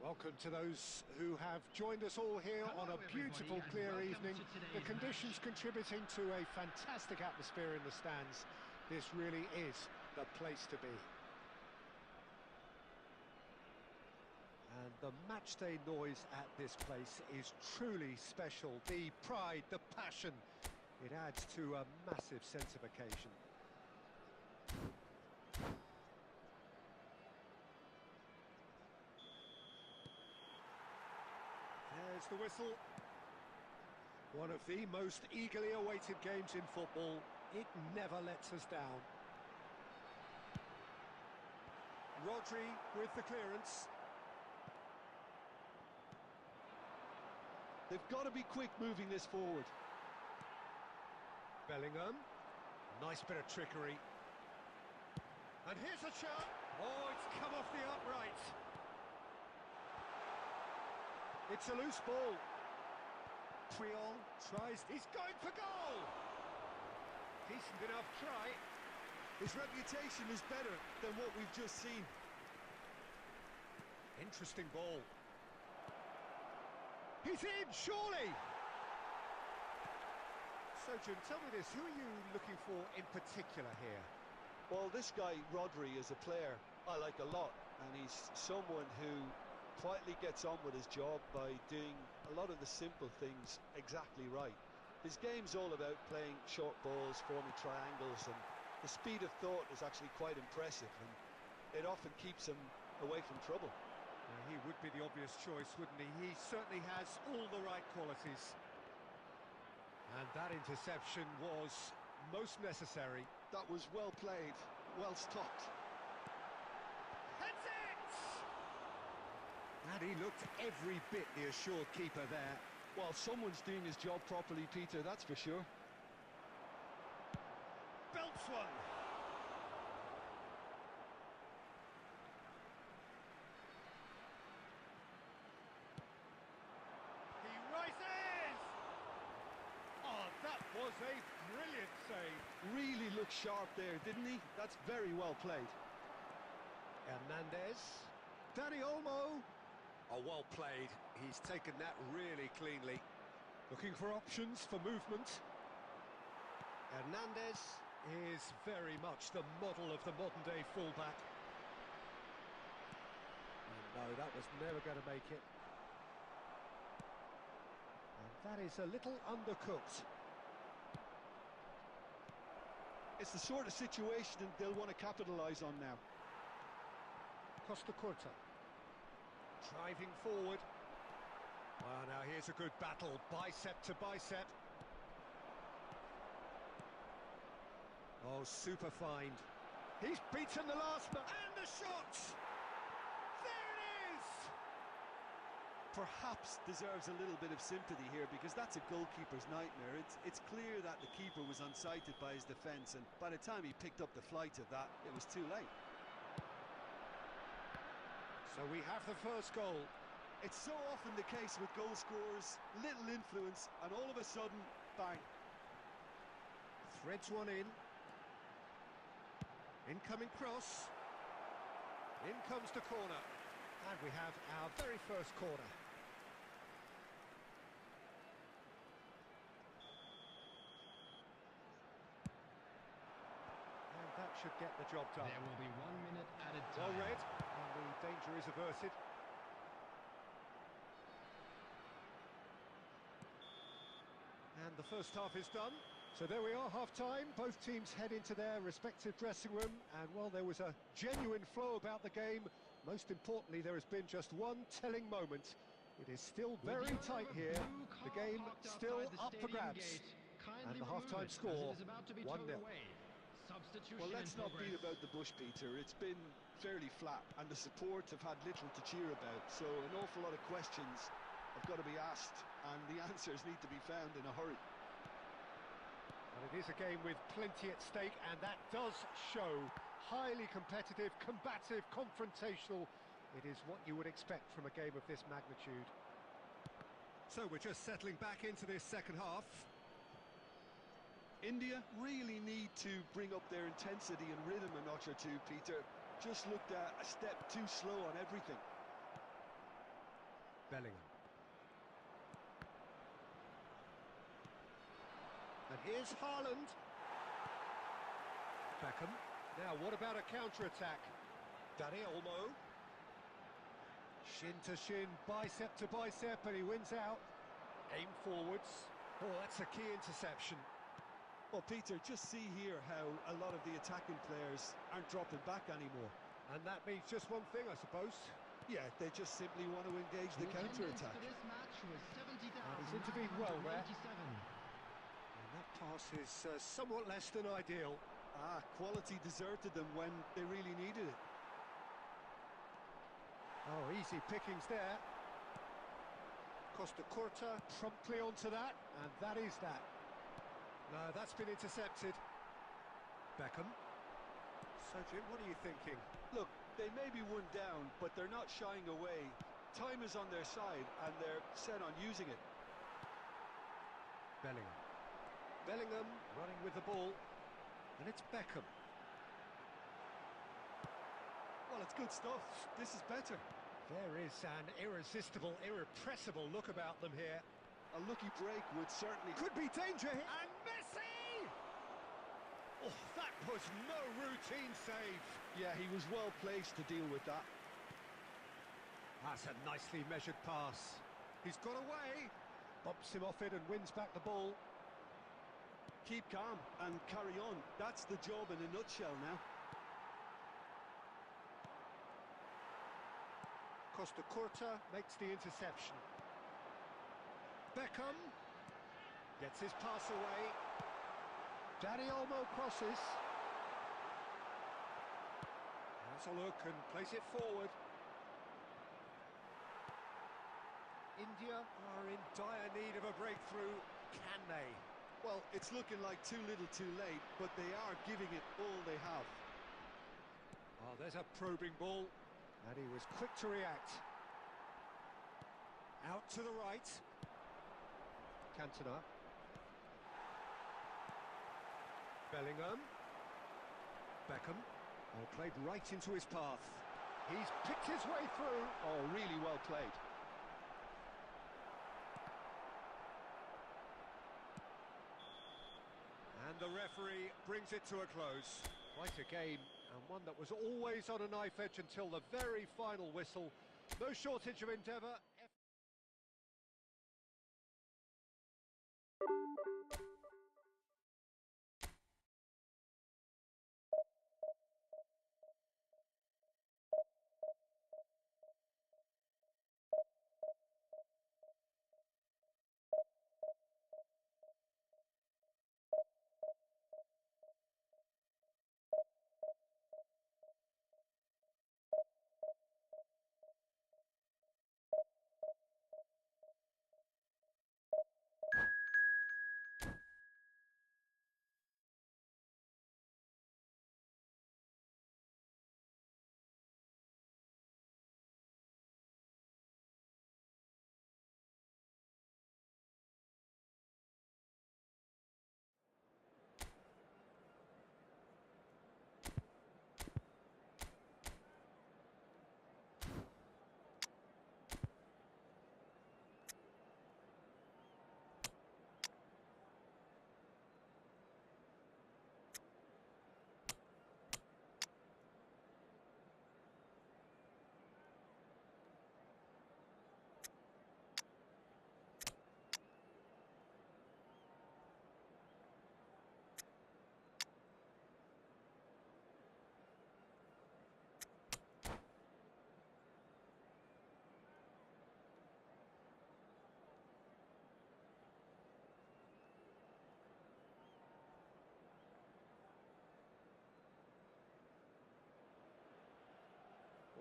Welcome to those who have joined us all here on a beautiful, clear evening. The conditions contributing to a fantastic atmosphere in the stands. This really is the place to be. And the matchday noise at this place is truly special. The pride, the passion, it adds to a massive sense of occasion. There's the whistle. One of the most eagerly awaited games in football. It never lets us down. Rodri with the clearance. They've got to be quick moving this forward. Bellingham. Nice bit of trickery. And here's a shot. Oh, it's come off the upright. It's a loose ball. Triol tries, he's going for goal! Decent enough try. His reputation is better than what we've just seen. Interesting ball. He's in, surely! So, Jim, tell me this, who are you looking for in particular here? Well, this guy, Rodri, is a player I like a lot, and he's someone who quietly gets on with his job by doing a lot of the simple things exactly right. His game's all about playing short balls, forming triangles, and the speed of thought is actually quite impressive, and it often keeps him away from trouble. Yeah, he would be the obvious choice, wouldn't he? He certainly has all the right qualities. And that interception was most necessary. That was well played, well stopped. And he looked every bit the assured keeper there. Well, someone's doing his job properly, Peter, that's for sure. Belts one. He rises! Oh, that was a brilliant save. Really looked sharp there, didn't he? That's very well played. Hernandez. Dani Olmo. Oh, well played. He's taken that really cleanly. Looking for options for movement. Hernandez is very much the model of the modern-day fullback. And no, that was never going to make it. And that is a little undercooked. It's the sort of situation they'll want to capitalise on now. Costa Curta. Driving forward. Well, now here's a good battle, bicep to bicep. Oh, super find. He's beaten the last man, and the shot! There it is! Perhaps deserves a little bit of sympathy here, because that's a goalkeeper's nightmare. It's clear that the keeper was unsighted by his defence, and by the time he picked up the flight of that, it was too late. So we have the first goal. It's so often the case with goal scorers, little influence, and all of a sudden, bang. Threads one in. Incoming cross. In comes the corner. And we have our very first corner. And that should get the job done. There will be 1 minute added Well time. read, and the danger is averted. And the first half is done. So there we are, half-time. Both teams head into their respective dressing room, and while there was a genuine flow about the game, most importantly, there has been just one telling moment. It is still very tight here. The game still up for grabs. And the half-time score, 1-0. Well, let's not beat about the bush, Peter. It's been fairly flat, and the support have had little to cheer about. So an awful lot of questions have got to be asked, and the answers need to be found in a hurry. Well, it is a game with plenty at stake, and that does show. Highly competitive, combative, confrontational. It is what you would expect from a game of this magnitude. So we're just settling back into this second half. India really need to bring up their intensity and rhythm a notch or two, Peter. Just looked a step too slow on everything. Bellingham. And here's Haaland. Beckham. Now, what about a counter-attack? Dani Olmo. Shin to shin, bicep to bicep, and he wins out. Aim forwards. Oh, that's a key interception. Well, Peter, just see here how a lot of the attacking players aren't dropping back anymore. And that means just one thing, I suppose. Yeah, they just simply want to engage the counter-attack. He's intervened well there. And that pass is somewhat less than ideal. Quality deserted them when they really needed it. Oh, easy pickings there. Costa Curta promptly onto that, and that is that. No, that's been intercepted. Beckham. So, Jim, what are you thinking? Look, they may be one down, but they're not shying away. Time is on their side, and they're set on using it. Bellingham. Bellingham running with the ball. And it's Beckham. Well, it's good stuff. This is better. There is an irresistible, irrepressible look about them here. A lucky break would certainly... Could be danger here. And Messi! Oh, that was no routine save. Yeah, he was well placed to deal with that. That's a nicely measured pass. He's got away. Bumps him off it and wins back the ball. Keep calm and carry on. That's the job in a nutshell now. Costa Curta makes the interception. Beckham gets his pass away. Dani Olmo crosses. Has a look and plays it forward. India are in dire need of a breakthrough. Can they? Well, it's looking like too little too late, but they are giving it all they have. Oh, there's a probing ball. And he was quick to react. Out to the right. Cantona. Bellingham. Beckham. Oh, played right into his path. He's picked his way through. Oh, really well played. And the referee brings it to a close. Quite a game, and one that was always on a knife edge until the very final whistle. No shortage of endeavour.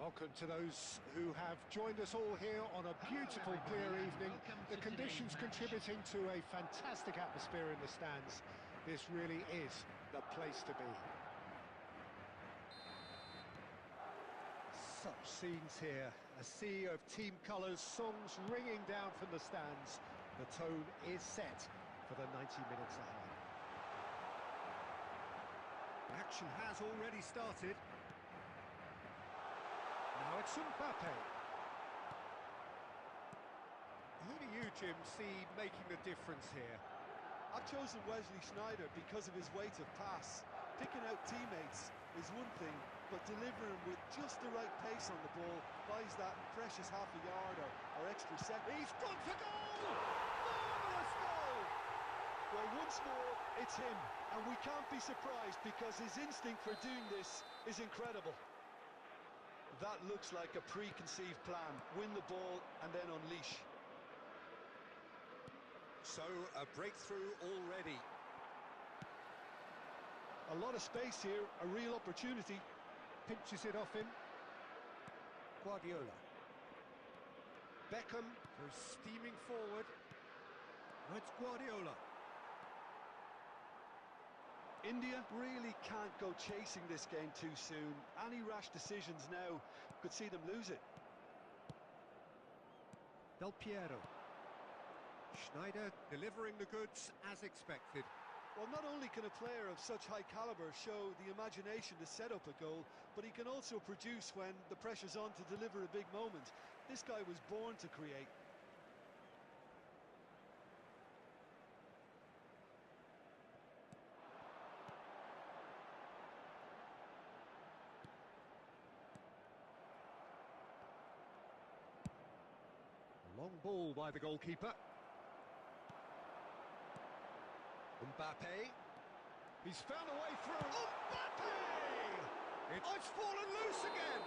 Welcome to those who have joined us all here on a beautiful, clear evening. The conditions contributing to a fantastic atmosphere in the stands. This really is the place to be. Such scenes here, a sea of team colours, songs ringing down from the stands. The tone is set for the 90 minutes ahead. The action has already started. Now it's Mbappe. Who do you, Jim, see making the difference here? I've chosen Wesley Sneijder because of his weight of pass. Picking out teammates is one thing, but delivering with just the right pace on the ball buys that precious half a yard or extra second. He's gone for goal! Marvellous goal! Well, once more, it's him, and we can't be surprised because his instinct for doing this is incredible. That looks like a preconceived plan. Win the ball and then unleash. So, a breakthrough already. A lot of space here, a real opportunity. Pinches it off him. Guardiola. Beckham goes steaming forward. Now it's Guardiola. India really can't go chasing this game too soon. Any rash decisions now could see them lose it. Del Piero. Sneijder delivering the goods as expected. Well, not only can a player of such high calibre show the imagination to set up a goal, but he can also produce when the pressure's on to deliver a big moment. This guy was born to create. Long ball by the goalkeeper. Mbappe. He's found a way through. Mbappe! It's fallen loose again.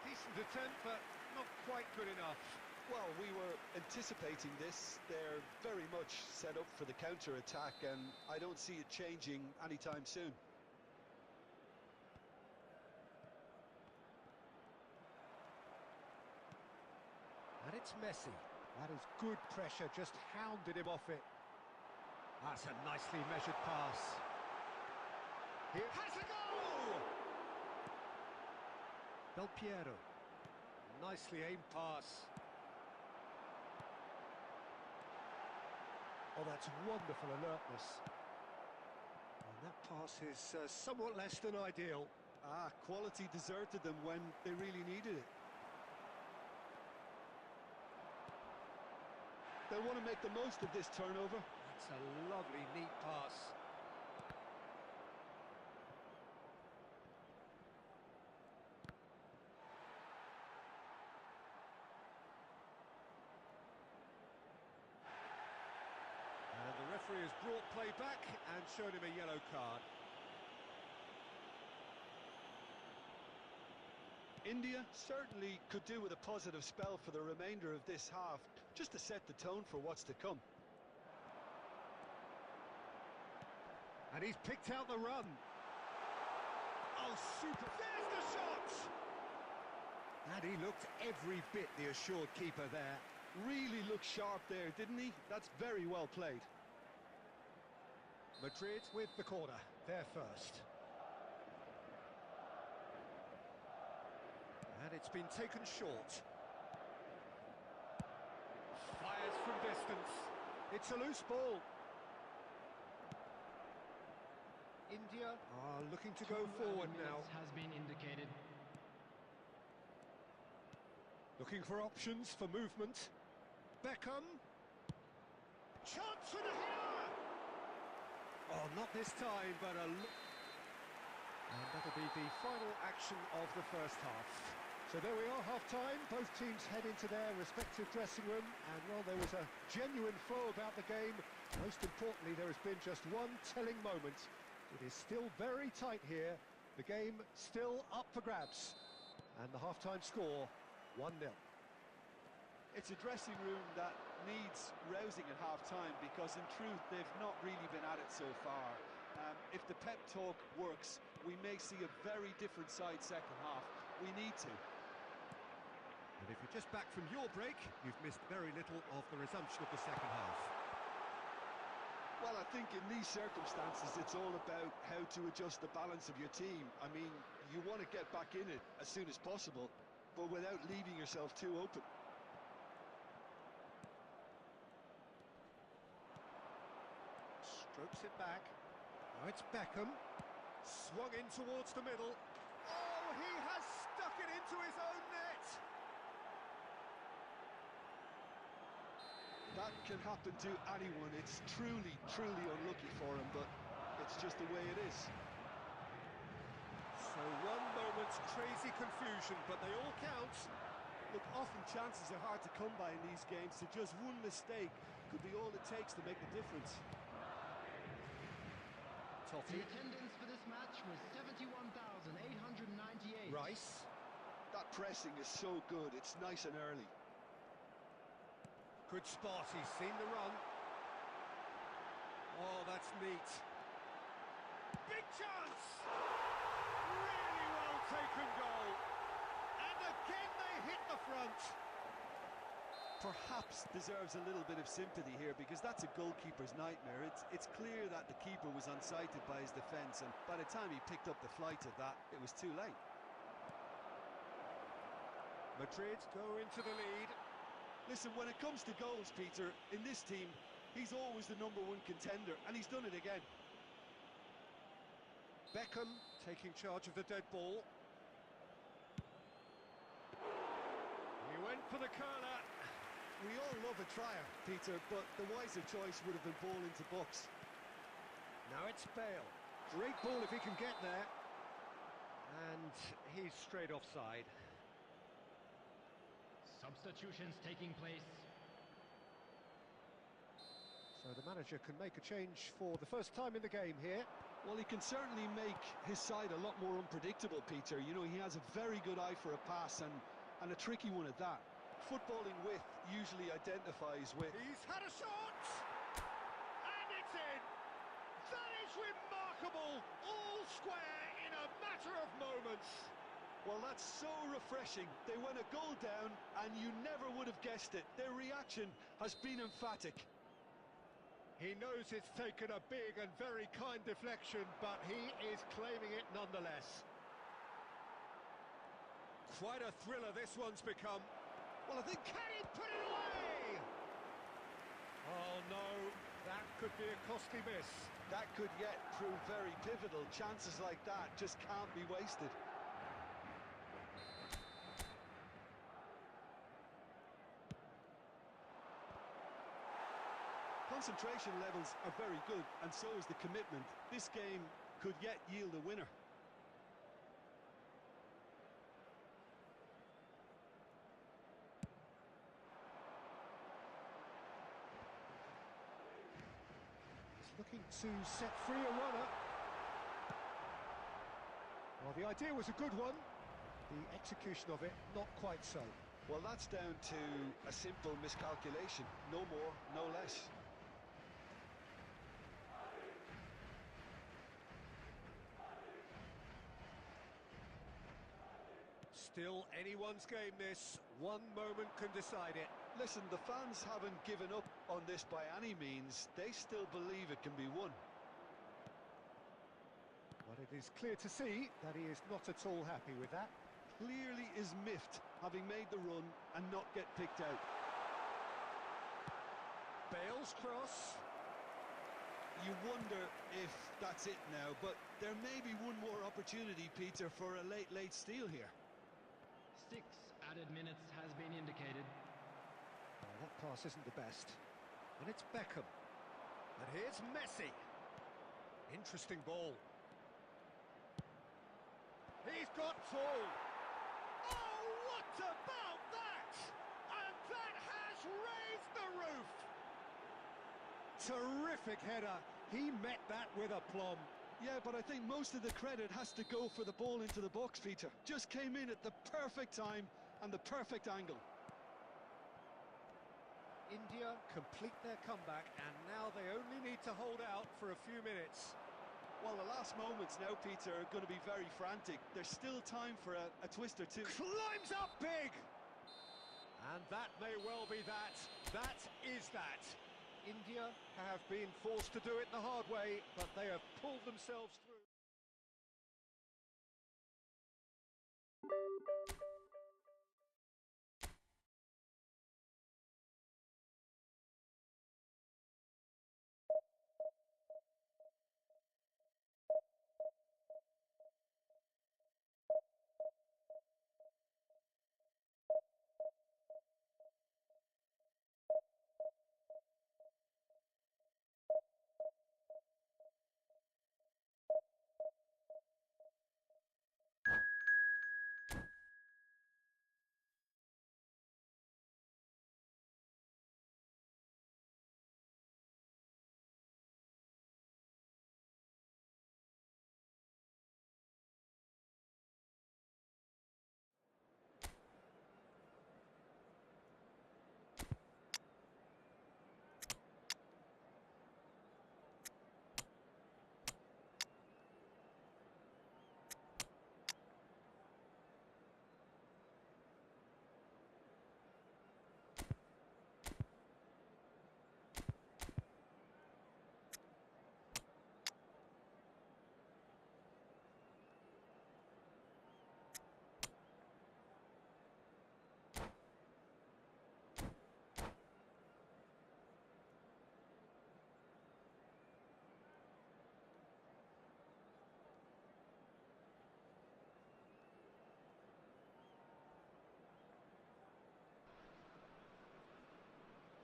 Decent attempt, but not quite good enough. Well, we were anticipating this. They're very much set up for the counter-attack, and I don't see it changing anytime soon. And it's Messi. That is good pressure, just hounded him off it. That's a nicely measured pass. Here has a goal! Del Piero. Nicely aimed pass. Oh, that's wonderful alertness. And that pass is somewhat less than ideal. Quality deserted them when they really needed it. They'll want to make the most of this turnover. It's a lovely, neat pass. And the referee has brought play back and shown him a yellow card. India certainly could do with a positive spell for the remainder of this half, just to set the tone for what's to come. And he's picked out the run. Oh, super. There's the shot! And he looked every bit the assured keeper there. Really looked sharp there, didn't he? That's very well played. Madrid with the corner, there first. And it's been taken short. Fires from distance. It's a loose ball. India are looking to go forward now. Has been indicated. Looking for options for movement. Beckham. Chance for the header! Oh, not this time, but a... And that'll be the final action of the first half. So there we are, half-time. Both teams head into their respective dressing room. And, well, there was a genuine flow about the game. Most importantly, there has been just one telling moment. It is still very tight here. The game still up for grabs. And the half-time score, 1-0. It's a dressing room that needs rousing at half-time because, in truth, they've not really been at it so far. If the pep talk works, we may see a very different side second half. We need to. And if you're just back from your break, you've missed very little of the resumption of the second half. Well, I think in these circumstances, it's all about how to adjust the balance of your team. I mean, you want to get back in it as soon as possible, but without leaving yourself too open. Strokes it back. Now it's Beckham. Swung in towards the middle. Oh, he has stuck it into his own net! That can happen to anyone. It's truly, truly unlucky for him, but it's just the way it is. So one moment's crazy confusion, but they all count. Look, often chances are hard to come by in these games, so just one mistake could be all it takes to make the difference. Totti. The attendance for this match was 71,898. Rice. That pressing is so good. It's nice and early. Good spot, he's seen the run. Oh, that's neat. Big chance! Really well taken goal. And again they hit the front. Perhaps deserves a little bit of sympathy here, because that's a goalkeeper's nightmare. It's clear that the keeper was unsighted by his defence, and by the time he picked up the flight of that, it was too late. Madrid go into the lead. Listen, when it comes to goals, Peter, in this team, he's always the #1 contender, and he's done it again. Beckham taking charge of the dead ball. He went for the curler. We all love a trier, Peter, but the wiser choice would have been ball into box. Now it's Bale. Great ball if he can get there. And he's straight offside. Substitutions taking place. So the manager can make a change for the first time in the game here. Well, he can certainly make his side a lot more unpredictable, Peter. You know, he has a very good eye for a pass, and a tricky one at that. Footballing width usually identifies with... He's had a shot! And it's in! That is remarkable! All square in a matter of moments. Well, that's so refreshing. They went a goal down, and you never would have guessed it. Their reaction has been emphatic. He knows it's taken a big and very kind deflection, but he is claiming it nonetheless. Quite a thriller this one's become. Well, I think... Can he put it away? Oh, no. That could be a costly miss. That could yet prove very pivotal. Chances like that just can't be wasted. Concentration levels are very good, and so is the commitment. This game could yet yield a winner. He's looking to set free a runner. Well, the idea was a good one. The execution of it, not quite so. Well, that's down to a simple miscalculation. No more, no less. Still anyone's game this. One moment can decide it. Listen, the fans haven't given up on this by any means. They still believe it can be won. But it is clear to see that he is not at all happy with that. Clearly is miffed, having made the run and not get picked out. Bale's cross. You wonder if that's it now, but there may be one more opportunity, Peter, for a late steal here. 6 added minutes has been indicated. Oh, that pass isn't the best. And it's Beckham. And here's Messi. Interesting ball. He's got tall. Oh, what about that? And that has raised the roof. Terrific header. He met that with aplomb. Yeah, but I think most of the credit has to go for the ball into the box, Peter. Just came in at the perfect time and the perfect angle. India complete their comeback, and now they only need to hold out for a few minutes. Well, the last moments now, Peter, are going to be very frantic. There's still time for a twist or two. Climbs up big! And that may well be that. That is that. India have been forced to do it the hard way, but they have pulled themselves through.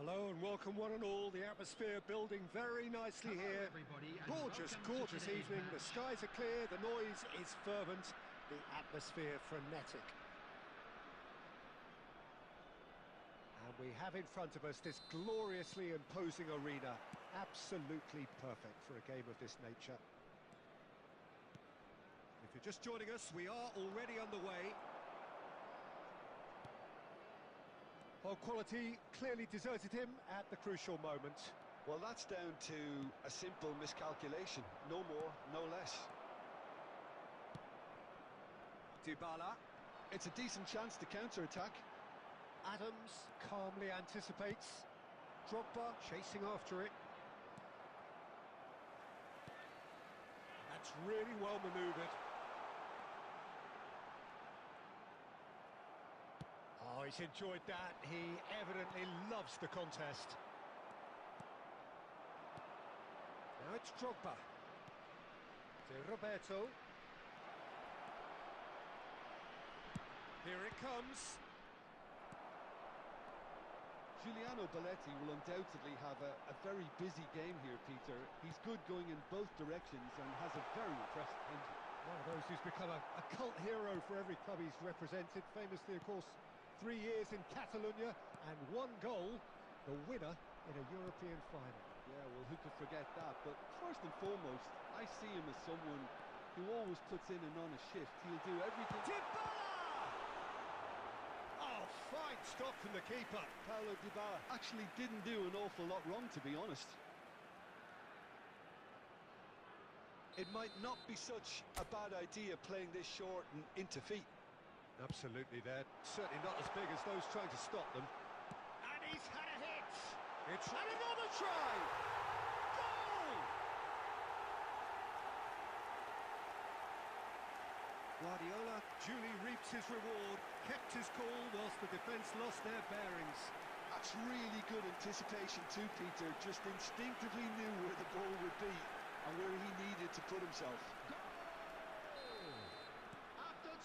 Hello and welcome one and all. The atmosphere building very nicely here. Gorgeous, gorgeous evening. The skies are clear, the noise is fervent, the atmosphere frenetic. And we have in front of us this gloriously imposing arena. Absolutely perfect for a game of this nature. If you're just joining us, we are already underway. Well, quality clearly deserted him at the crucial moment. Well, that's down to a simple miscalculation. No more, no less. Dybala. It's a decent chance to counter-attack. Adams calmly anticipates. Drogba chasing after it. That's really well manoeuvred. Oh, he's enjoyed that. He evidently loves the contest. Now it's Drogba. To Roberto. Here it comes. Giuliano Belletti will undoubtedly have a very busy game here, Peter. He's good going in both directions and has a very impressive engine. One of those who's become a cult hero for every club he's represented. Famously, of course, 3 years in Catalonia and 1 goal, the winner in a European final. Yeah, well, who could forget that? But first and foremost, I see him as someone who always puts in an honest shift. He'll do everything. Dybala! Oh, fine stop from the keeper. Paulo Dybala actually didn't do an awful lot wrong, to be honest. It might not be such a bad idea playing this short and into feet. Absolutely, they're certainly not as big as those trying to stop them. And he's had a hit! It's and another try! Goal! Guardiola duly reaps his reward, kept his cool whilst the defence lost their bearings. That's really good anticipation too, Peter. Just instinctively knew where the ball would be and where he needed to put himself.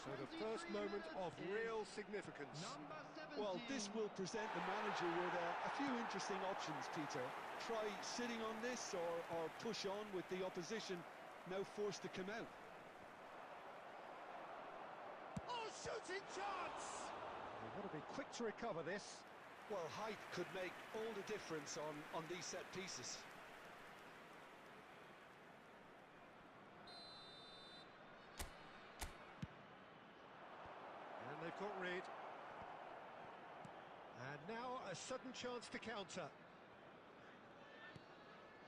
So the first moment of real significance. Well, this will present the manager with a few interesting options, Peter. Try sitting on this or push on with the opposition now forced to come out. Oh, shooting chance! They've got to be quick to recover this. Well, height could make all the difference on these set pieces. And they've got Reed. And now a sudden chance to counter.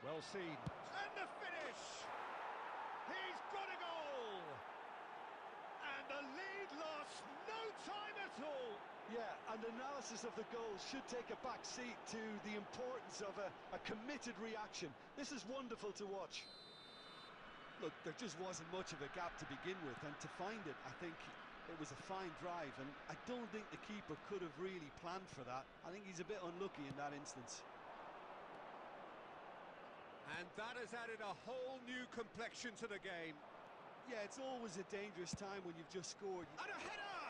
Well seen. And the finish! And analysis of the goal should take a back seat to the importance of a committed reaction. This is wonderful to watch. Look, there just wasn't much of a gap to begin with, and to find it, I think it was a fine drive, and I don't think the keeper could have really planned for that. I think he's a bit unlucky in that instance. And that has added a whole new complexion to the game. Yeah, it's always a dangerous time when you've just scored. And a header!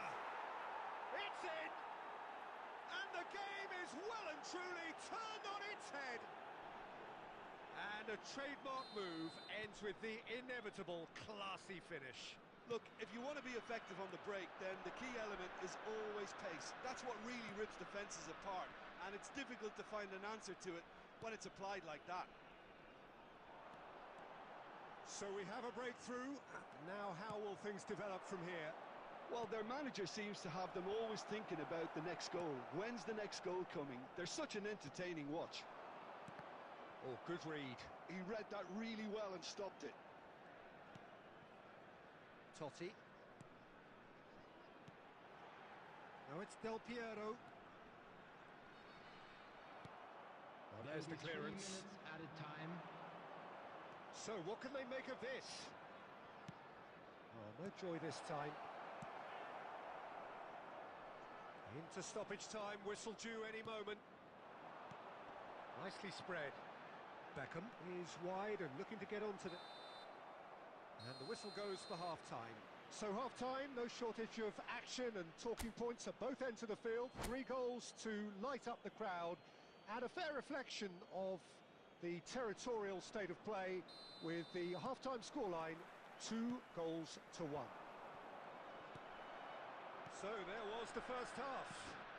It's in! And the game is well and truly turned on its head. And a trademark move ends with the inevitable classy finish. Look, if you want to be effective on the break, then the key element is always pace. That's what really rips defences apart, and it's difficult to find an answer to it when it's applied like that. So we have a breakthrough. Now how will things develop from here? Well, their manager seems to have them always thinking about the next goal. When's the next goal coming? They're such an entertaining watch. Oh, good read. He read that really well and stopped it. Totti. Now it's Del Piero. Well, there's the clearance. 3 minutes added time. So, what can they make of this? Oh, no joy this time. Into stoppage time, whistle due any moment. Nicely spread. Beckham is wide and looking to get onto the... And the whistle goes for half-time. So half-time, no shortage of action and talking points at both ends of the field. 3 goals to light up the crowd, and a fair reflection of the territorial state of play, with the half-time scoreline 2 goals to 1. So there was the first half.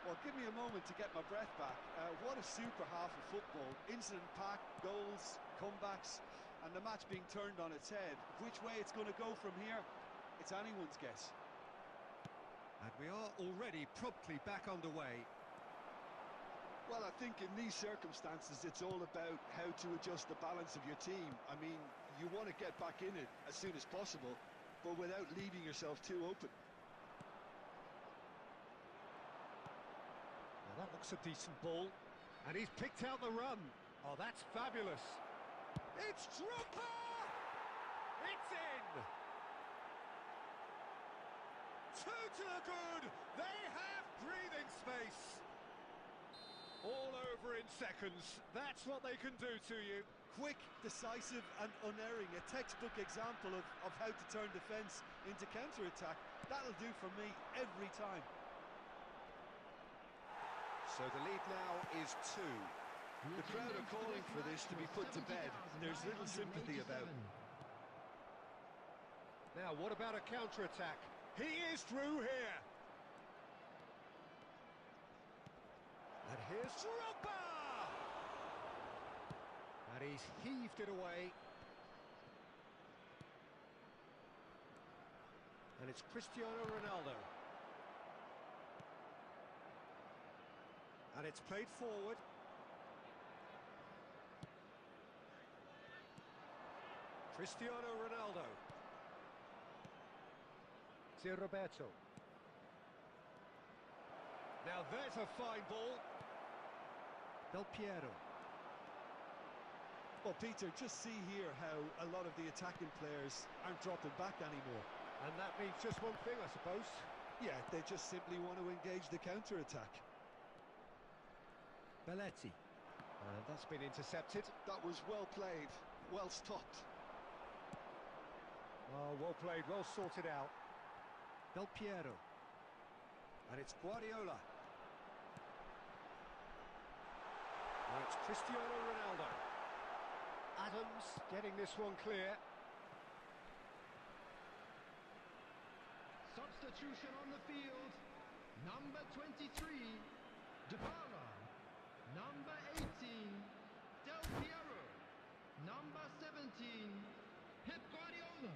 Well, give me a moment to get my breath back. What a super half of football. Incident-packed, goals, comebacks, and the match being turned on its head. Which way it's going to go from here, it's anyone's guess. And we are already promptly back underway. Well, I think in these circumstances, it's all about how to adjust the balance of your team. I mean, you want to get back in it as soon as possible, but without leaving yourself too open. Well, that looks a decent ball. And he's picked out the run. Oh, that's fabulous. It's Drogba! It's in! 2 to the good. They have breathing space. All over in seconds. That's what they can do to you. Quick, decisive and unerring. A textbook example of how to turn defence into counter-attack. That'll do for me every time. So the lead now is 2. The crowd are calling for this to be put to bed. There's little sympathy about. Now, what about a counter-attack? He is through here. And here's Drogba! And he's heaved it away. And it's Cristiano Ronaldo. And it's played forward. Cristiano Ronaldo. Zé Roberto. Now there's a fine ball. Del Piero. Well, Peter, just see here how a lot of the attacking players aren't dropping back anymore. And that means just one thing, I suppose. Yeah, they just simply want to engage the counter-attack. Belletti. And that's been intercepted. That was well played, well stopped. Oh, well played, well sorted out. Del Piero. And it's Guardiola. Now it's Cristiano Ronaldo. Adams getting this one clear. Substitution on the field. Number 23, Dybala. Number 18, Del Piero. Number 17, Pep Guardiola.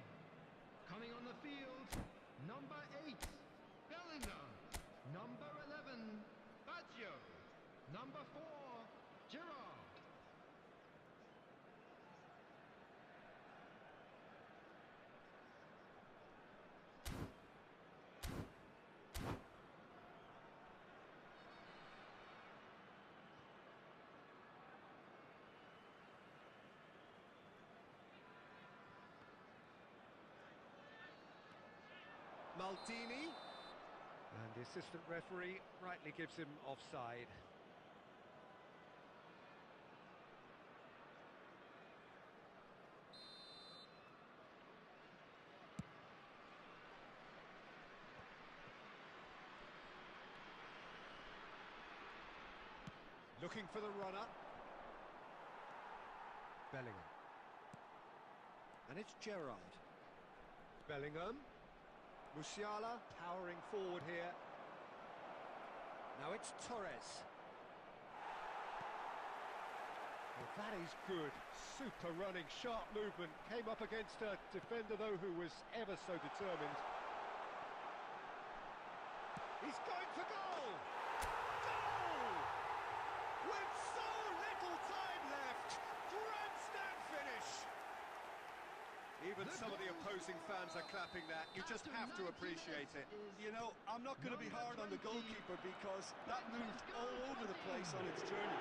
Coming on the field, number 8, Bellingham. Number 11, Baggio. Number 4, Gerrard. Maldini. And the assistant referee rightly gives him offside. Looking for the runner. Bellingham. And it's Gerrard. Bellingham. Musiala powering forward here. Now it's Torres. Well, that is good. Super running, sharp movement. Came up against a defender, though, who was ever so determined. He's going for goal! Goal! With so little time left. Grandstand finish. Even some of the opposing fans are clapping that. You just have to appreciate it. You know, I'm not going to be hard on the goalkeeper because that moved all over the place on its journey.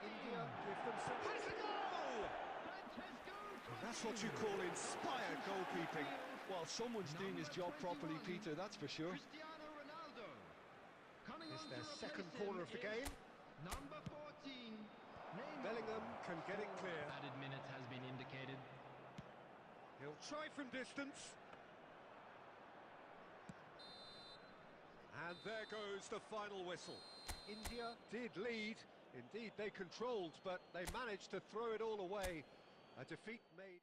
India give them some... Has a goal! Well, that's what you call inspired goalkeeping. Well, someone's doing his job properly, Peter, that's for sure. It's their second corner of the game. Number 14. Bellingham can get it clear. Added minutes has been indicated. He'll try from distance. And there goes the final whistle. India did lead. Indeed, they controlled, but they managed to throw it all away. A defeat made...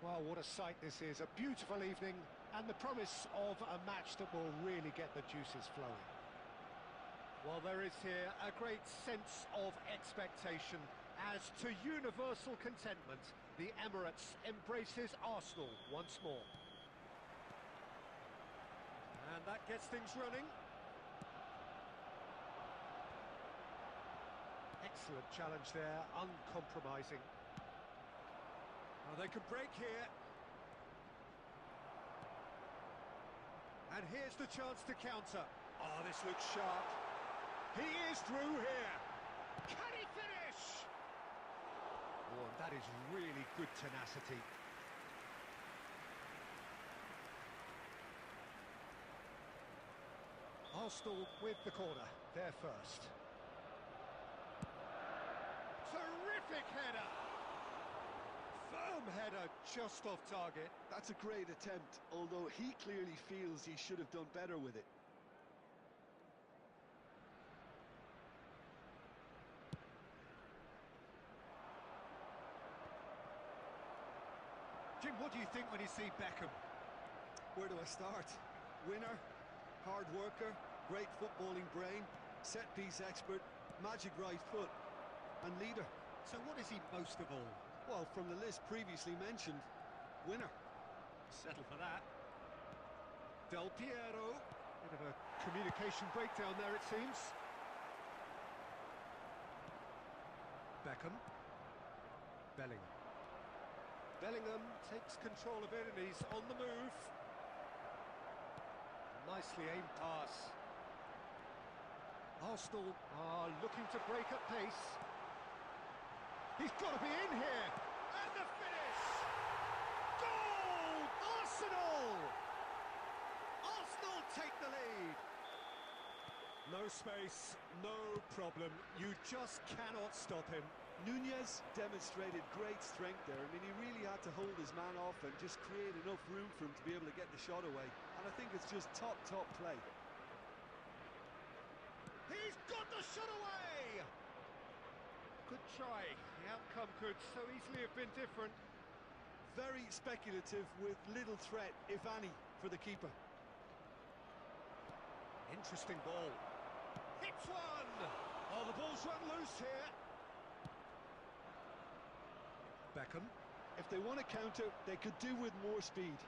Well, what a sight this is. A beautiful evening and the promise of a match that will really get the juices flowing. Well, there is here a great sense of expectation as to universal contentment. The Emirates embraces Arsenal once more. And that gets things running. Excellent challenge there, uncompromising. Oh, they could break here. And here's the chance to counter. Oh, this looks sharp. He is through here. Can he finish? Oh, and that is really good tenacity. Arsenal with the corner, there first. Terrific header! Firm header, just off target. That's a great attempt, although he clearly feels he should have done better with it. Jim, what do you think when you see Beckham? Where do I start? Winner, hard worker, great footballing brain, set-piece expert, magic right foot, and leader. So what is he most of all? Well, from the list previously mentioned, winner. Settle for that. Del Piero. Bit of a communication breakdown there, it seems. Beckham. Bellingham. Bellingham takes control of it and he's on the move. Nicely aimed pass. Arsenal are looking to break at pace. He's got to be in here! And the finish! Goal! Arsenal! Arsenal take the lead! No space, no problem. You just cannot stop him. Nunez demonstrated great strength there. I mean, he really had to hold his man off and just create enough room for him to be able to get the shot away. And I think it's just top play. He's got the shot away! Good try. The outcome could so easily have been different. Very speculative with little threat, if any, for the keeper. Interesting ball. Hits one! Oh, the ball's run loose here. Beckham. If they want to counter, they could do with more speed.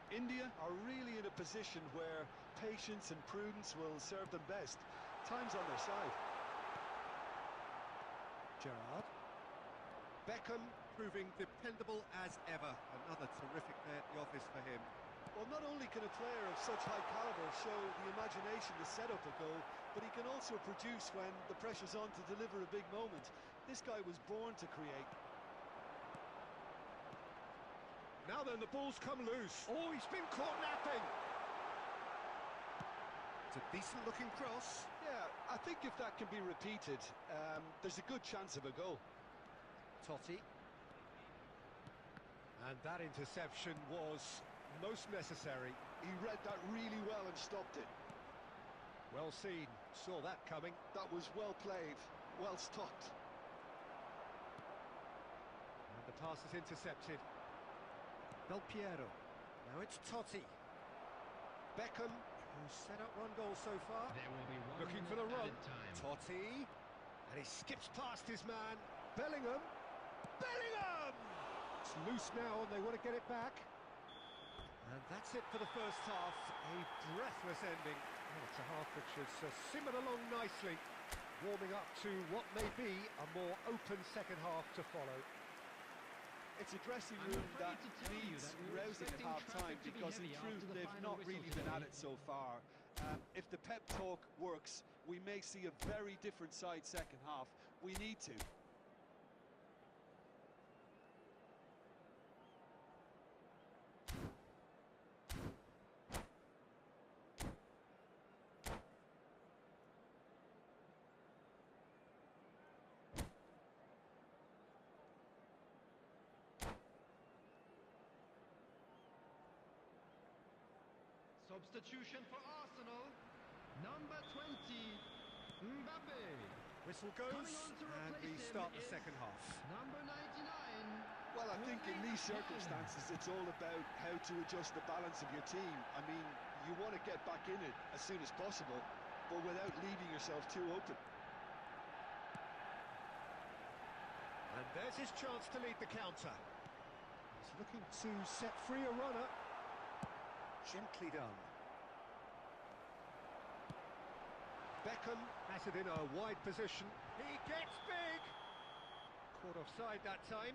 India are really in a position where patience and prudence will serve them best. Time's on their side. Gerrard. Beckham proving dependable as ever. Another terrific day at the office for him. Well, not only can a player of such high caliber show the imagination to set up a goal, but he can also produce when the pressure's on to deliver a big moment. This guy was born to create. Now then, the ball's come loose. Oh, he's been caught napping. It's a decent-looking cross. Yeah, I think if that can be repeated, there's a good chance of a goal. Totti. And that interception was most necessary. He read that really well and stopped it. Well seen. Saw that coming. That was well played, well stopped. And the pass is intercepted. Del Piero. Now it's Totti. Beckham, who's set up one goal so far. There will be one Looking for the run. time. Totti. And he skips past his man. Bellingham. Bellingham! It's loose now and they want to get it back. And that's it for the first half. A breathless ending. Oh, it's a half which has simmered along nicely. warming up to what may be a more open second half to follow. It's a dressing room that needs rousing at half-time because, in truth, they've not really been at it so far. If the pep talk works, we may see a very different side second half. We need to. Substitution for Arsenal, number 20, Mbappe. Whistle goes, and we start the second half. Number 99. Well, I think in these circumstances, it's all about how to adjust the balance of your team. I mean, you want to get back in it as soon as possible, but without leaving yourself too open. And there's his chance to lead the counter. He's looking to set free a runner. Gently done. Beckham has it in a wide position. He gets big! Caught offside that time.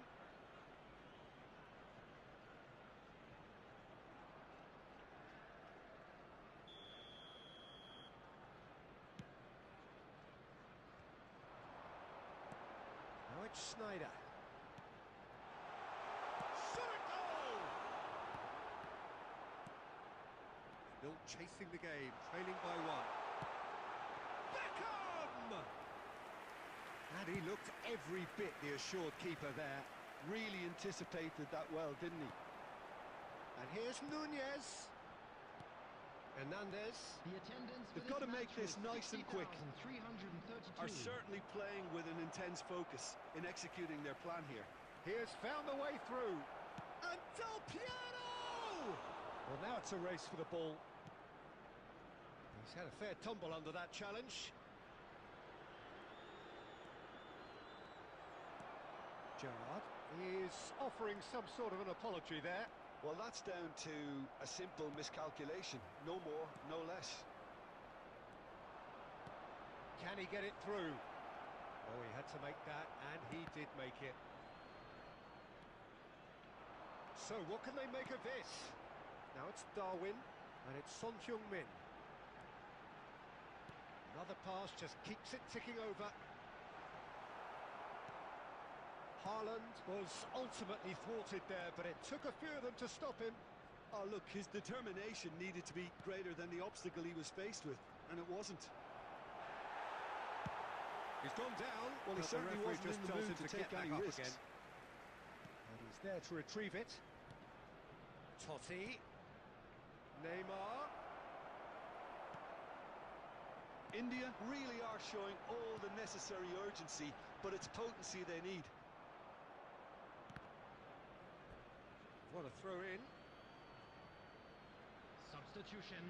Now it's Snyder. Still chasing the game, trailing by one. Beckham! And he looked every bit the assured keeper there. Really anticipated that well, didn't he? And here's Nunez. Hernandez. The attendance They've got to make this nice and quick. 332. Are certainly playing with an intense focus in executing their plan here. He has found the way through. And Del Piero! Well, now it's a race for the ball. He's had a fair tumble under that challenge. Gerrard is offering some sort of an apology there. Well, that's down to a simple miscalculation. No more, no less. Can he get it through? Oh, he had to make that, and he did make it. So, what can they make of this? Now it's Darwin, and it's Son Heung-min. Another pass just keeps it ticking over. Haaland was ultimately thwarted there, but it took a few of them to stop him. Oh, look, his determination needed to be greater than the obstacle he was faced with, and it wasn't. He's gone down. Well, he certainly wasn't in the mood to take any risks. Again. And he's there to retrieve it. Totti. Neymar. India really are showing all the necessary urgency, but it's potency they need. What a throw in. Substitution.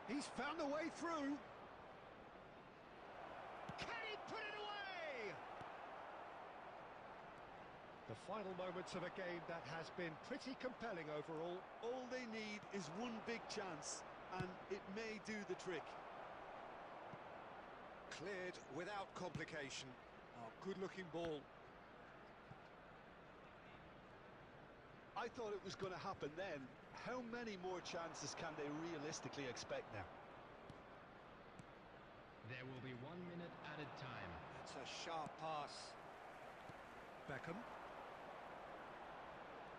He's found a way through. Can he put it away? The final moments of a game that has been pretty compelling overall. All they need is one big chance, and it may do the trick. Cleared without complication. Oh, good-looking ball. I thought it was going to happen then. How many more chances can they realistically expect now? There will be 1 minute added time. It's a sharp pass. Beckham.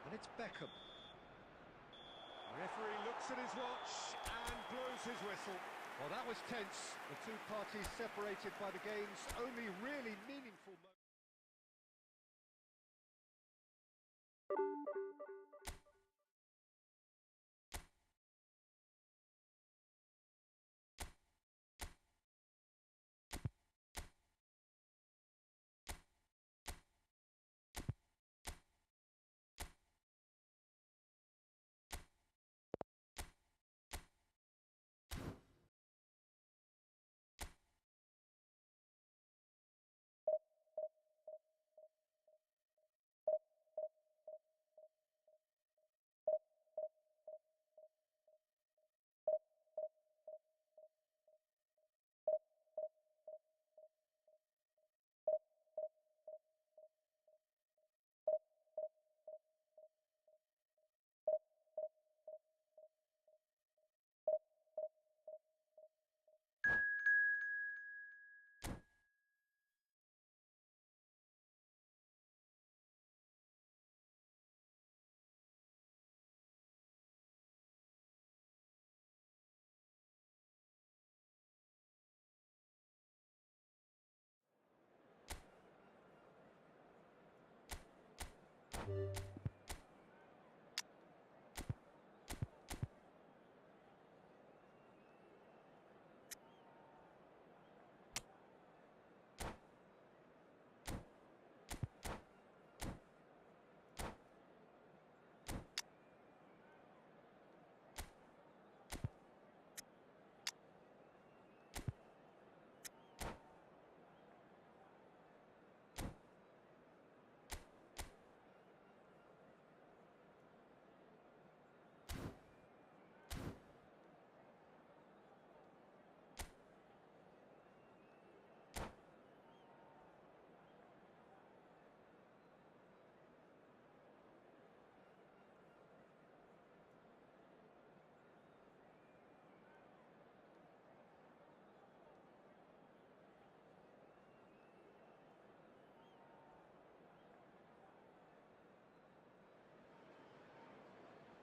And it's Beckham. The referee looks at his watch and blows his whistle. Well, that was tense. The two parties separated by the game's only really meaningful moment.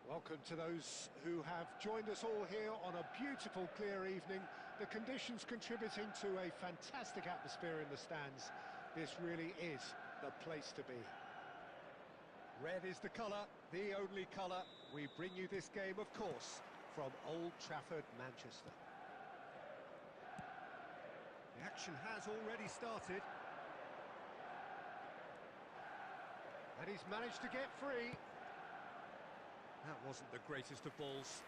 Welcome to those who have joined us all here on a beautiful, clear evening. The conditions contributing to a fantastic atmosphere in the stands. This really is the place to be. Red is the colour, the only colour. We bring you this game, of course, from Old Trafford, Manchester. The action has already started. And he's managed to get free. That wasn't the greatest of balls.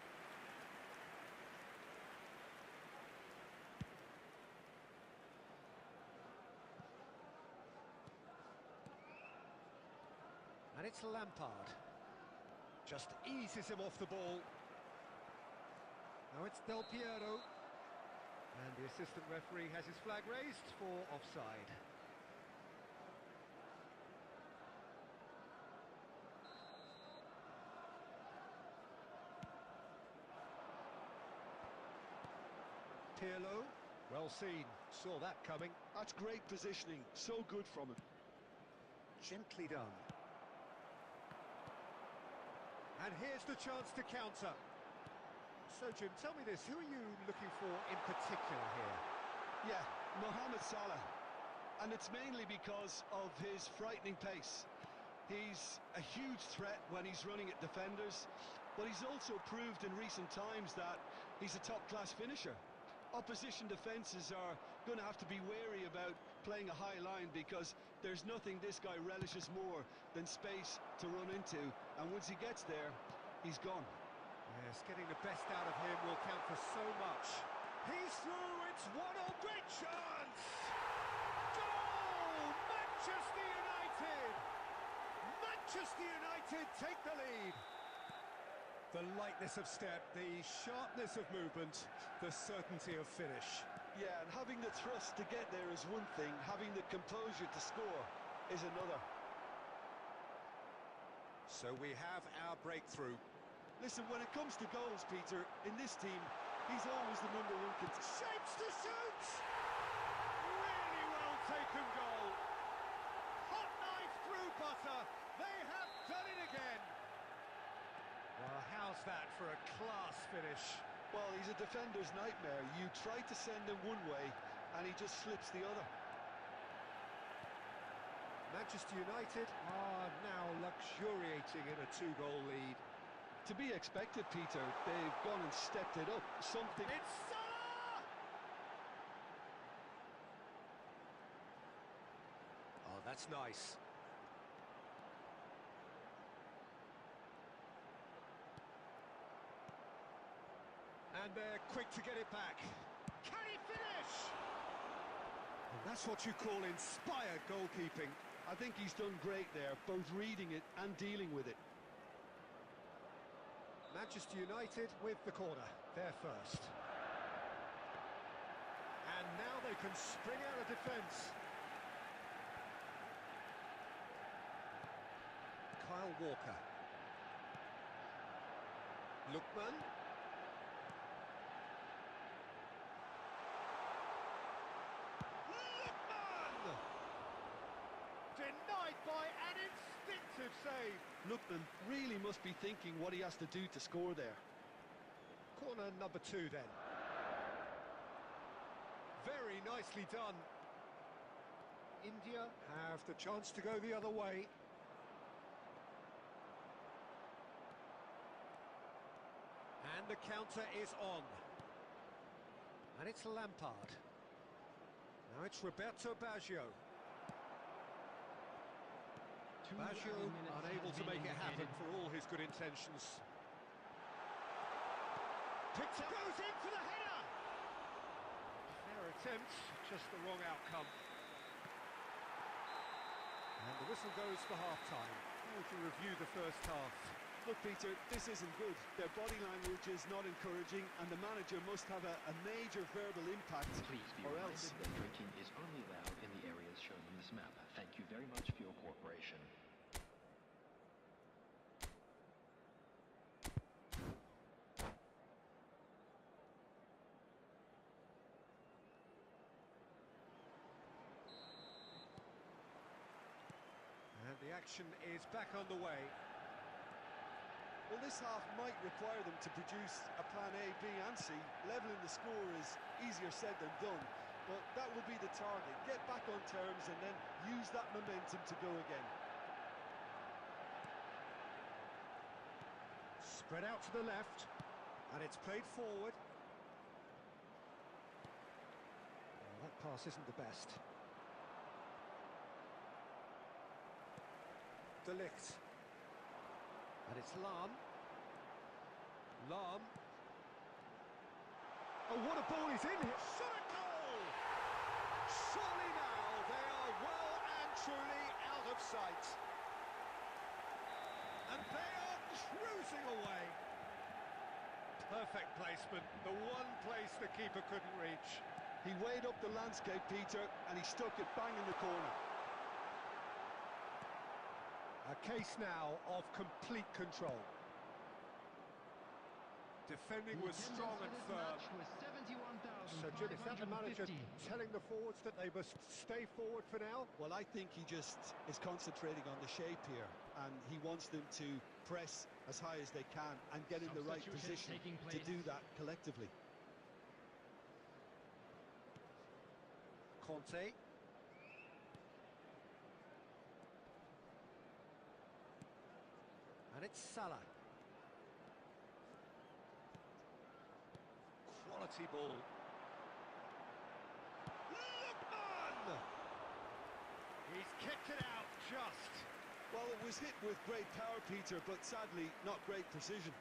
And it's Lampard. Just eases him off the ball. Now it's Del Piero. And the assistant referee has his flag raised for offside. Pirlo, well seen, saw that coming. That's great positioning, so good from him. Gently done. And here's the chance to counter. So, Jim, tell me this, who are you looking for in particular here? Yeah, Mohamed Salah. And it's mainly because of his frightening pace. He's a huge threat when he's running at defenders, but he's also proved in recent times that he's a top-class finisher. Opposition defences are going to have to be wary about playing a high line because there's nothing this guy relishes more than space to run into, and once he gets there, he's gone. Yes, getting the best out of him will count for so much. He's through, it's 1-0, great chance! Goal! Manchester United! Manchester United take the lead! The lightness of step, the sharpness of movement, the certainty of finish. Yeah, and having the thrust to get there is one thing, having the composure to score is another. So we have our breakthrough. Listen, when it comes to goals, Peter, in this team, he's always the #1 contender. Shapes to shoot! Really well taken goal. Hot knife through butter. They have done it again. Well, how's that for a class finish? Well, he's a defender's nightmare. You try to send him one way, and he just slips the other. Manchester United are now luxuriating in a 2-goal lead. To be expected, Peter. They've gone and stepped it up. Something... It's Salah! Oh, that's nice. And they're quick to get it back. Can he finish? And that's what you call inspired goalkeeping. I think he's done great there, both reading it and dealing with it. Manchester United with the corner, they're first. And now they can spring out of defence. Kyle Walker. Lookman. Lookman! Denied by an instinctive save. Lookman really must be thinking what he has to do to score there. Corner number 2 then. Very nicely done. India have the chance to go the other way. And the counter is on. And it's Lampard. Now it's Roberto Baggio. Baggio unable to make it happen for all his good intentions. Picked up. Goes in for the header! Fair attempt, just the wrong outcome. And the whistle goes for half-time. How would you review the first half? Look, Peter, this isn't good. Their body language is not encouraging, and the manager must have a major verbal impact, Please be or reminded else. that drinking is only allowed in the areas shown on this map. Thank you very much for your cooperation. And the action is back underway. Well, this half might require them to produce a plan A, B and C. Levelling the score is easier said than done, but that will be the target. Get back on terms and then use that momentum to go again. Spread out to the left, and it's played forward. Well, that pass isn't the best. De Ligt. And it's Lahm. Lahm. Oh, what a ball he's in here. Shot a goal! Surely now they are well and truly out of sight. And they are cruising away. Perfect placement, the one place the keeper couldn't reach. He weighed up the landscape, Peter, and he stuck it bang in the corner. A case now of complete control. Defending was strong and firm. So, Jim, is that the manager telling the forwards that they must stay forward for now? Well, I think he just is concentrating on the shape here, and he wants them to press as high as they can and get in the right position to do that collectively. Conte. And it's Salah. Quality ball. Lookman! He's kicked it out just. Well, it was hit with great power, Peter, but sadly not great precision.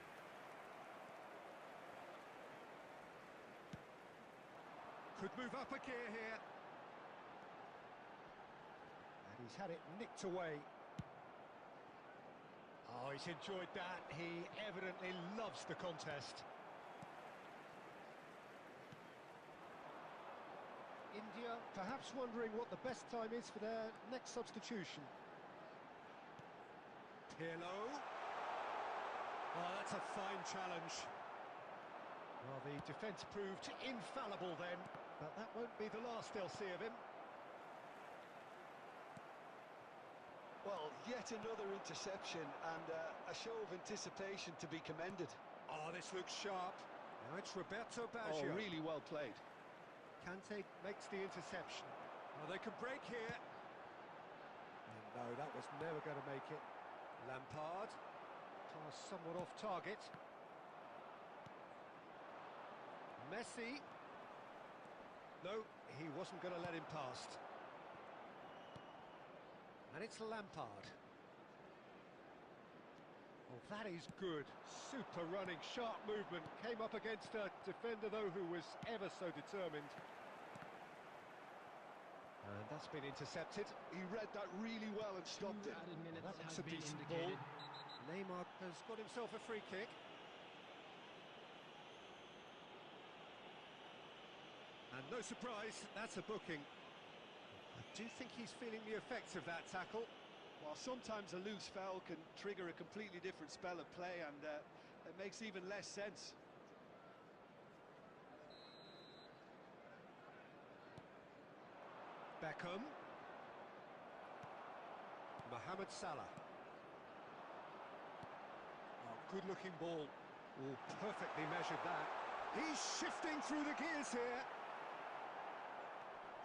Could move up a gear here. And he's had it nicked away. Oh, he's enjoyed that. He evidently loves the contest. India perhaps wondering what the best time is for their next substitution. Pirlo. Oh, that's a fine challenge. Well, the defence proved infallible then, but that won't be the last they'll see of him. Well, yet another interception and a show of anticipation to be commended. Oh, this looks sharp. Now it's Roberto Baggio. Oh, really well played. Kante makes the interception. Oh, they could break here. And no, that was never going to make it. Lampard. Pass somewhat off target. Messi. No, he wasn't going to let him past. And it's Lampard. Oh, that is good. Super running, sharp movement. Came up against a defender, though, who was ever so determined. And that's been intercepted. He read that really well and stopped it. Well, that looks a decent ball. Neymar has got himself a free kick. And no surprise, that's a booking. I do think he's feeling the effects of that tackle. While sometimes a loose foul can trigger a completely different spell of play, and it makes even less sense. Beckham. Mohamed Salah. Oh, good-looking ball. Oh, perfectly measured that. He's shifting through the gears here.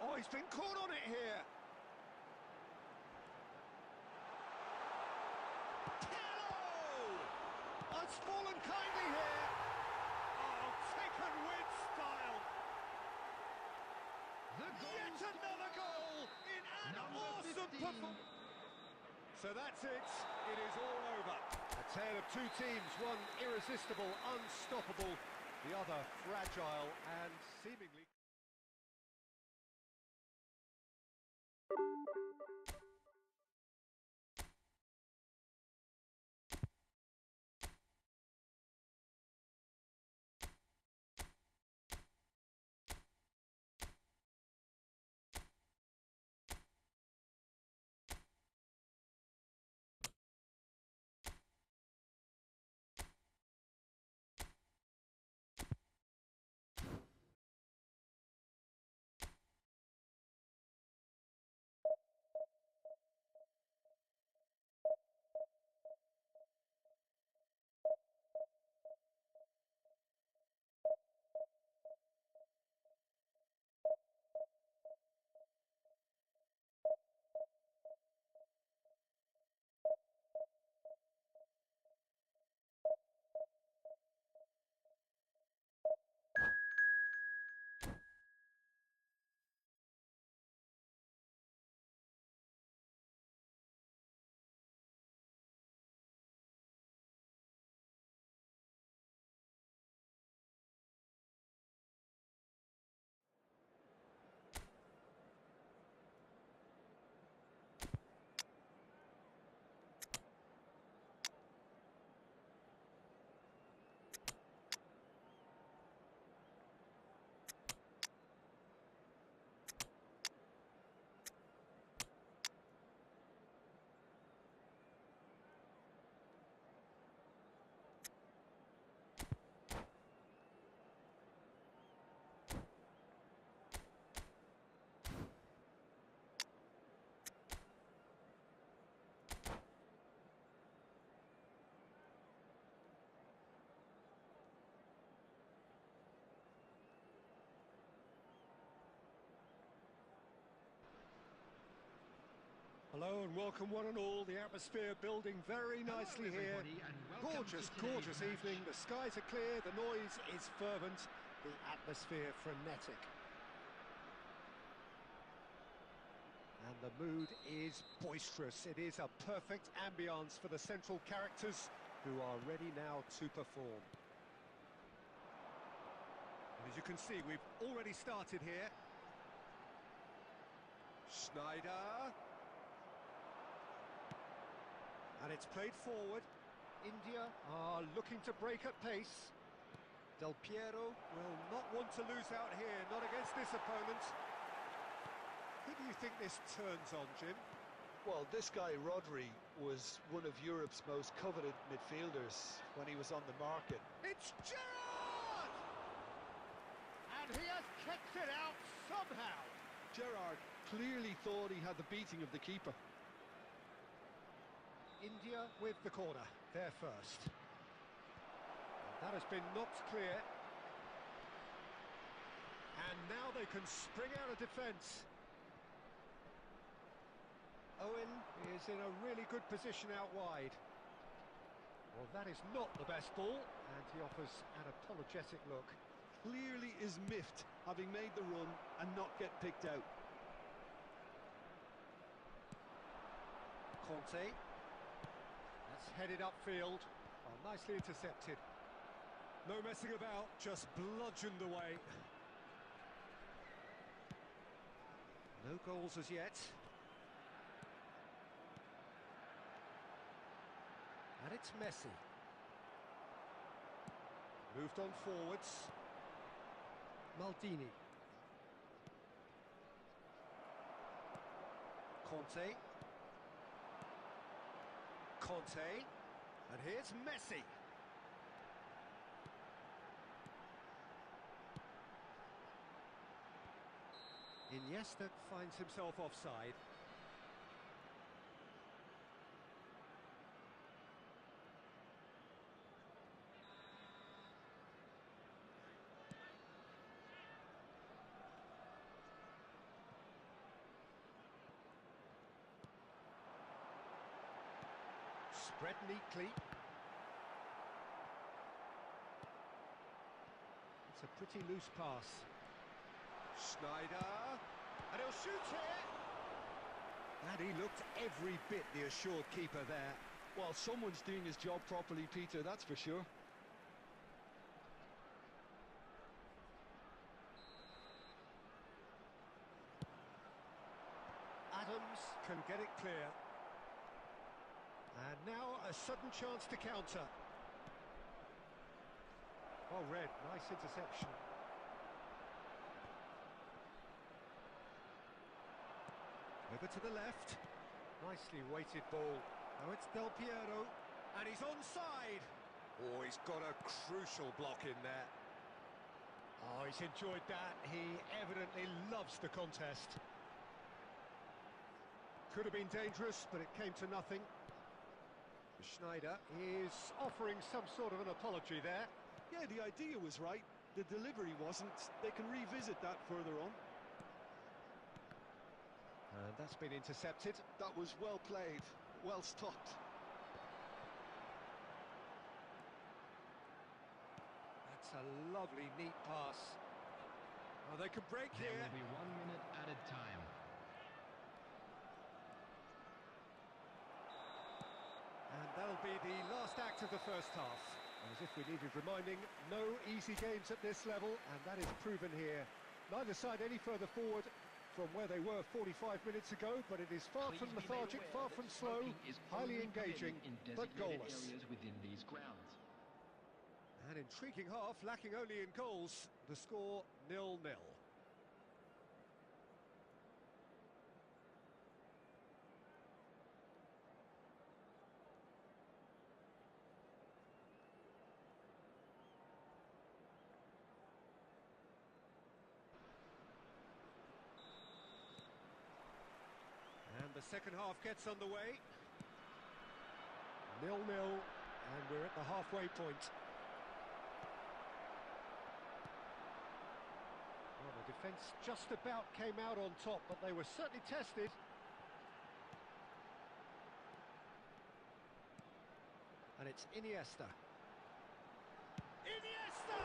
Oh, he's been caught on it here. Pirlo! Oh, it's fallen kindly here. And another goal in an awesome performance. So that's it. It is all over. A tale of two teams, one irresistible, unstoppable, the other fragile and seemingly... Hello and welcome one and all. The atmosphere building very nicely here. Gorgeous, gorgeous evening. The skies are clear, the noise is fervent, the atmosphere frenetic. And the mood is boisterous. It is a perfect ambience for the central characters who are ready now to perform. And as you can see, we've already started here. Schneider. And it's played forward. India are looking to break at pace. Del Piero will not want to lose out here, not against this opponent. Who do you think this turns on, Jim? Well, this guy, Rodri, was one of Europe's most coveted midfielders when he was on the market. It's Gerrard! And he has kicked it out somehow. Gerrard clearly thought he had the beating of the keeper. India with the corner, there first. That has been knocked clear. And now they can spring out of defence. Owen is in a really good position out wide. Well, that is not the best ball, and he offers an apologetic look. Clearly is miffed, having made the run and not get picked out. Conte. Headed upfield, nicely intercepted. No messing about, just bludgeoned away. No goals as yet. And it's Messi. Moved on forwards. Maldini. Conte. Conte, and here's Messi. Iniesta finds himself offside. Spread neatly. It's a pretty loose pass. Schneider. And he'll shoot here. And he looked every bit the assured keeper there. Well, someone's doing his job properly, Peter, that's for sure. Adams can get it clear. And now a sudden chance to counter. Well read, nice interception. Over to the left. Nicely weighted ball. Now it's Del Piero. And he's onside. Oh, he's got a crucial block in there. Oh, he's enjoyed that. He evidently loves the contest. Could have been dangerous, but it came to nothing. Schneider is offering some sort of an apology there. Yeah, the idea was right. The delivery wasn't. They can revisit that further on. And that's been intercepted. That was well played, well stopped. That's a lovely, neat pass. Oh, they could break There here. will be 1 minute added time. And that'll be the last act of the first half. And as if we needed reminding, no easy games at this level, and that is proven here. Neither side any further forward from where they were 45 minutes ago, but it is far Please from be made lethargic, aware far that from slow, smoking is highly only engaging, permitted in but designated goalless. areas within these grounds. An intriguing half, lacking only in goals. The score 0-0. And the second half gets underway. 0-0, and we're at the halfway point. Well, the defence just about came out on top, but they were certainly tested. And it's Iniesta. Iniesta!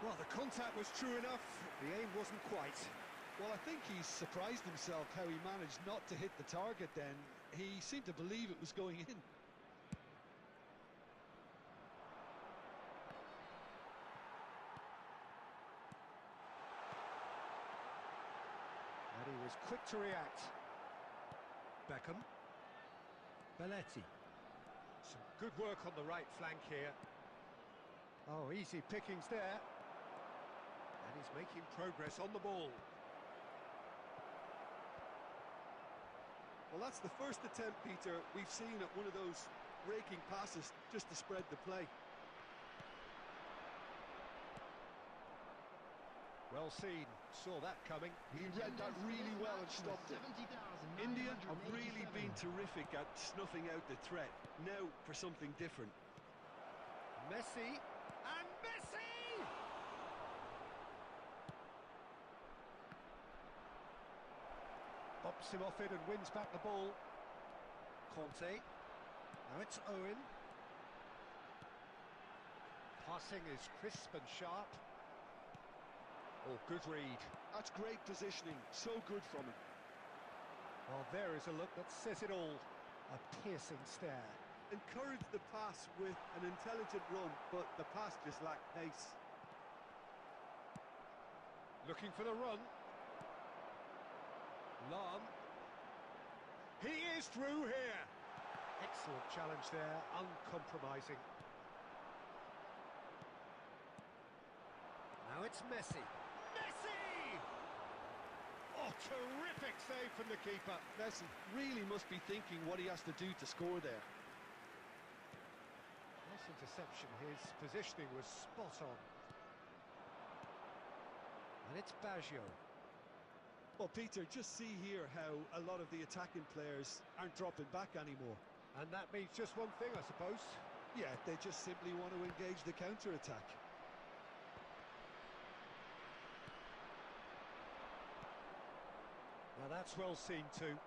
Well, the contact was true enough. The aim wasn't quite. Well, I think he's surprised himself how he managed not to hit the target then. He seemed to believe it was going in. And he was quick to react. Beckham. Belletti. Some good work on the right flank here. Oh, easy pickings there. And he's making progress on the ball. Well, that's the first attempt, Peter, we've seen at one of those raking passes just to spread the play. Well seen, saw that coming. He read that really well and stopped it. India have really been terrific at snuffing out the threat. Now for something different. Messi, and Messi! Bops him off it and wins back the ball. Conte. Now it's Owen. Passing is crisp and sharp. Oh, good read. That's great positioning, so good from him. Well, there is a look that says it all. A piercing stare. Encouraged the pass with an intelligent run, but the pass just lacked pace. Looking for the run. Lam. He is through here. Excellent challenge there, uncompromising. Now it's Messi. Messi! Oh, terrific save from the keeper. Messi really must be thinking what he has to do to score there. Nice interception. His positioning was spot on. And it's Baggio. Well, Peter, just see here how a lot of the attacking players aren't dropping back anymore. And that means just one thing, I suppose. Yeah, they just simply want to engage the counter-attack. Now that's well seen too.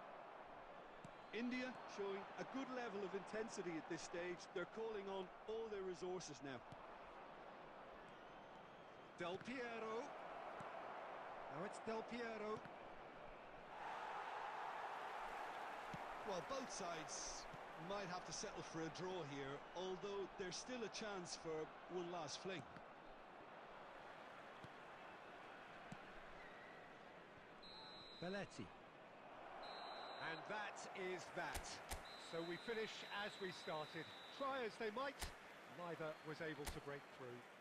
India showing a good level of intensity at this stage. They're calling on all their resources now. Del Piero. Now it's Del Piero. Well, both sides might have to settle for a draw here, although there's still a chance for one last fling. Belletti. And that is that. So we finish as we started. Try as they might, neither was able to break through.